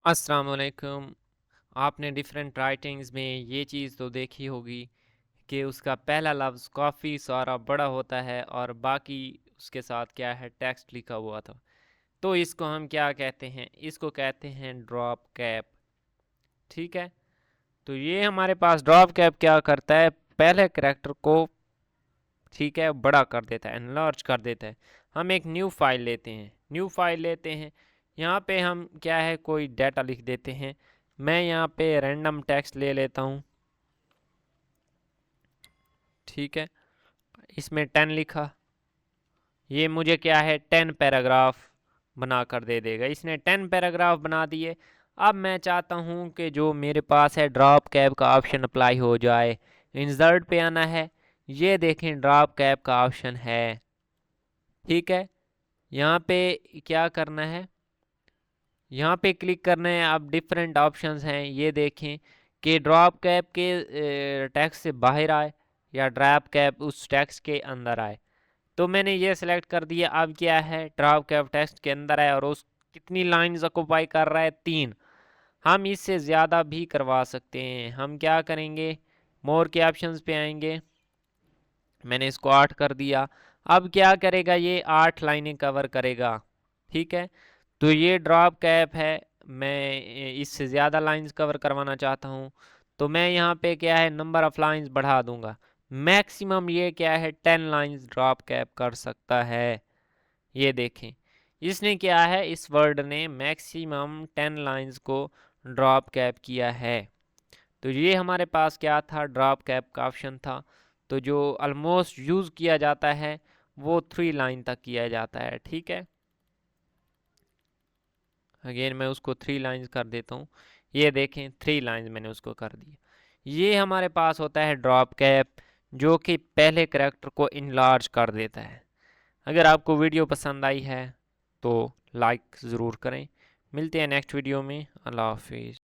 अस्सलाम वालेकुम। आपने डिफरेंट राइटिंग्स में ये चीज़ तो देखी होगी कि उसका पहला लफ्ज़ काफ़ी सारा बड़ा होता है और बाकी उसके साथ क्या है टेक्स्ट लिखा हुआ था। तो इसको हम क्या कहते हैं? इसको कहते हैं ड्रॉप कैप। ठीक है, तो ये हमारे पास ड्रॉप कैप क्या करता है, पहले करैक्टर को ठीक है बड़ा कर देता है, एनलार्ज कर देता है। हम एक न्यू फाइल लेते हैं, यहाँ पे हम क्या है कोई डाटा लिख देते हैं। मैं यहाँ पे रैंडम टेक्स्ट ले लेता हूँ। ठीक है, इसमें 10 लिखा, ये मुझे क्या है 10 पैराग्राफ बना कर दे देगा। इसने 10 पैराग्राफ बना दिए। अब मैं चाहता हूँ कि जो मेरे पास है ड्रॉप कैप का ऑप्शन अप्लाई हो जाए। इंसर्ट पे आना है, ये देखें ड्रॉप कैप का ऑप्शन है। ठीक है, यहाँ पे क्या करना है, यहाँ पे क्लिक करना है। अब डिफरेंट ऑप्शंस हैं, ये देखें कि ड्रॉप कैप के टेक्स्ट से बाहर आए या ड्रॉप कैप उस टेक्स्ट के अंदर आए। तो मैंने ये सिलेक्ट कर दिया। अब क्या है ड्रॉप कैप टेक्स्ट के अंदर है और उस कितनी लाइंस ऑक्युपाई कर रहा है, 3। हम इससे ज़्यादा भी करवा सकते हैं। हम क्या करेंगे, मोर के ऑप्शंस पे आएंगे, मैंने इसको 8 कर दिया। अब क्या करेगा, ये 8 लाइनें कवर करेगा। ठीक है, तो ये ड्रॉप कैप है। मैं इससे ज़्यादा लाइंस कवर करवाना चाहता हूँ, तो मैं यहाँ पे क्या है नंबर ऑफ लाइंस बढ़ा दूंगा। मैक्सिमम ये क्या है 10 लाइंस ड्रॉप कैप कर सकता है। ये देखें, इसने क्या है, इस वर्ड ने मैक्सिमम 10 लाइंस को ड्रॉप कैप किया है। तो ये हमारे पास क्या था, ड्रॉप कैप का ऑप्शन था। तो जो ऑलमोस्ट यूज़ किया जाता है वो 3 लाइन तक किया जाता है। ठीक है, अगेन मैं उसको 3 लाइंस कर देता हूँ। ये देखें 3 लाइंस मैंने उसको कर दिया। ये हमारे पास होता है ड्रॉप कैप, जो कि पहले करैक्टर को इनलार्ज कर देता है। अगर आपको वीडियो पसंद आई है तो लाइक ज़रूर करें। मिलते हैं नेक्स्ट वीडियो में। अल्लाह हाफिज़।